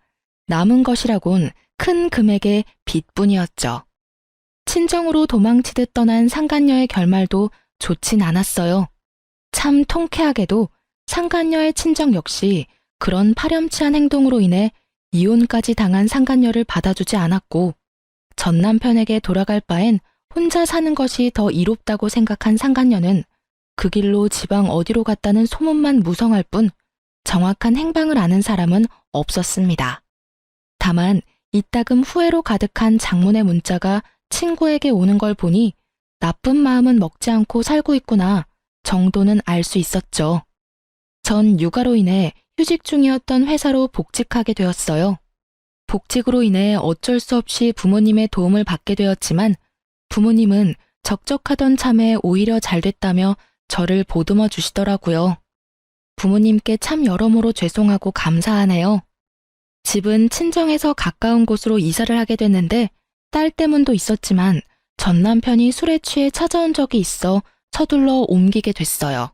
남은 것이라곤 큰 금액의 빚뿐이었죠. 친정으로 도망치듯 떠난 상간녀의 결말도 좋진 않았어요. 참 통쾌하게도 상간녀의 친정 역시 그런 파렴치한 행동으로 인해 이혼까지 당한 상간녀를 받아주지 않았고 전 남편에게 돌아갈 바엔 혼자 사는 것이 더 이롭다고 생각한 상간녀는 그 길로 지방 어디로 갔다는 소문만 무성할 뿐 정확한 행방을 아는 사람은 없었습니다. 다만 이따금 후회로 가득한 장문의 문자가 친구에게 오는 걸 보니 나쁜 마음은 먹지 않고 살고 있구나 정도는 알 수 있었죠. 전 육아로 인해 휴직 중이었던 회사로 복직하게 되었어요. 복직으로 인해 어쩔 수 없이 부모님의 도움을 받게 되었지만 부모님은 적적하던 참에 오히려 잘 됐다며 저를 보듬어 주시더라고요. 부모님께 참 여러모로 죄송하고 감사하네요. 집은 친정에서 가까운 곳으로 이사를 하게 됐는데 딸 때문도 있었지만 전 남편이 술에 취해 찾아온 적이 있어 서둘러 옮기게 됐어요.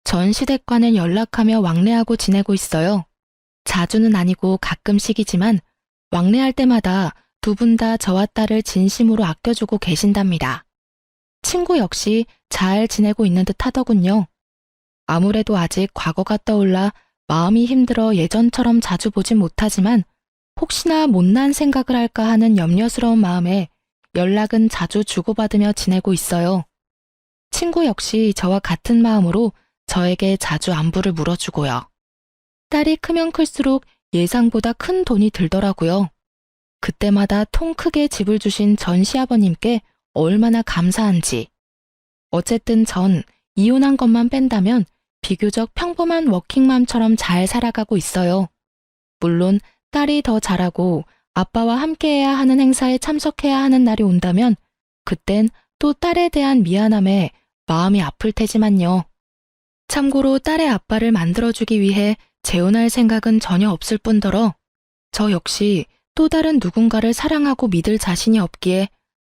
전 시댁과는 연락하며 왕래하고 지내고 있어요. 자주는 아니고 가끔씩이지만 왕래할 때마다 두 분 다 저와 딸을 진심으로 아껴주고 계신답니다. 친구 역시 잘 지내고 있는 듯 하더군요. 아무래도 아직 과거가 떠올라 마음이 힘들어 예전처럼 자주 보진 못하지만 혹시나 못난 생각을 할까 하는 염려스러운 마음에 연락은 자주 주고받으며 지내고 있어요. 친구 역시 저와 같은 마음으로 저에게 자주 안부를 물어주고요. 딸이 크면 클수록 예상보다 큰 돈이 들더라고요. 그때마다 통 크게 집을 주신 전 시아버님께 얼마나 감사한지. 어쨌든 전 이혼한 것만 뺀다면 비교적 평범한 워킹맘처럼 잘 살아가고 있어요. 물론 딸이 더 잘하고 아빠와 함께해야 하는 행사에 참석해야 하는 날이 온다면 그땐 또 딸에 대한 미안함에 마음이 아플 테지만요. 참고로 딸의 아빠를 만들어주기 위해 재혼할 생각은 전혀 없을 뿐더러 저 역시 또 다른 누군가를 사랑하고 믿을 자신이 없기에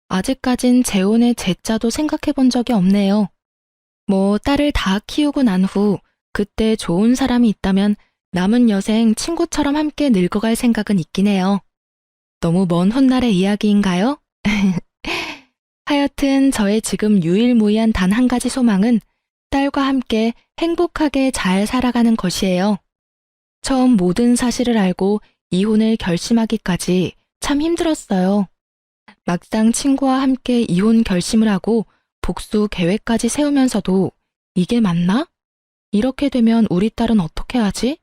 아직까진 재혼의 제자도 생각해 본 적이 없네요. 뭐 딸을 다 키우고 난 후 그때 좋은 사람이 있다면 남은 여생 친구처럼 함께 늙어갈 생각은 있긴 해요. 너무 먼 훗날의 이야기인가요? 하여튼 저의 지금 유일무이한 단 한 가지 소망은 딸과 함께 행복하게 잘 살아가는 것이에요. 처음 모든 사실을 알고 이혼을 결심하기까지 참 힘들었어요. 막상 친구와 함께 이혼 결심을 하고 복수 계획까지 세우면서도 이게 맞나? 이렇게 되면 우리 딸은 어떻게 하지?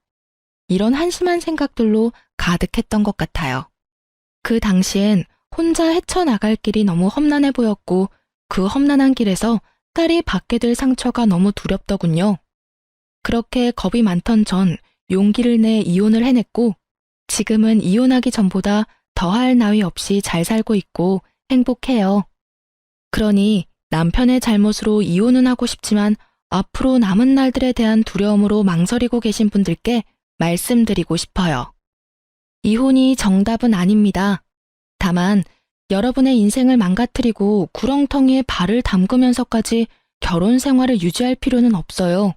이런 한심한 생각들로 가득했던 것 같아요. 그 당시엔 혼자 헤쳐나갈 길이 너무 험난해 보였고 그 험난한 길에서 딸이 받게 될 상처가 너무 두렵더군요. 그렇게 겁이 많던 전 용기를 내 이혼을 해냈고 지금은 이혼하기 전보다 더할 나위 없이 잘 살고 있고 행복해요. 그러니 남편의 잘못으로 이혼은 하고 싶지만 앞으로 남은 날들에 대한 두려움으로 망설이고 계신 분들께 말씀드리고 싶어요. 이혼이 정답은 아닙니다. 다만 여러분의 인생을 망가뜨리고 구렁텅이에 발을 담그면서까지 결혼 생활을 유지할 필요는 없어요.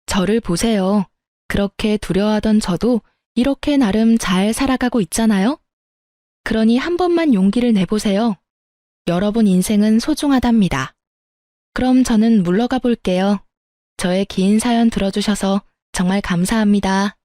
저를 보세요. 그렇게 두려워하던 저도 이렇게 나름 잘 살아가고 있잖아요? 그러니 한 번만 용기를 내보세요. 여러분 인생은 소중하답니다. 그럼 저는 물러가 볼게요. 저의 긴 사연 들어주셔서 정말 감사합니다.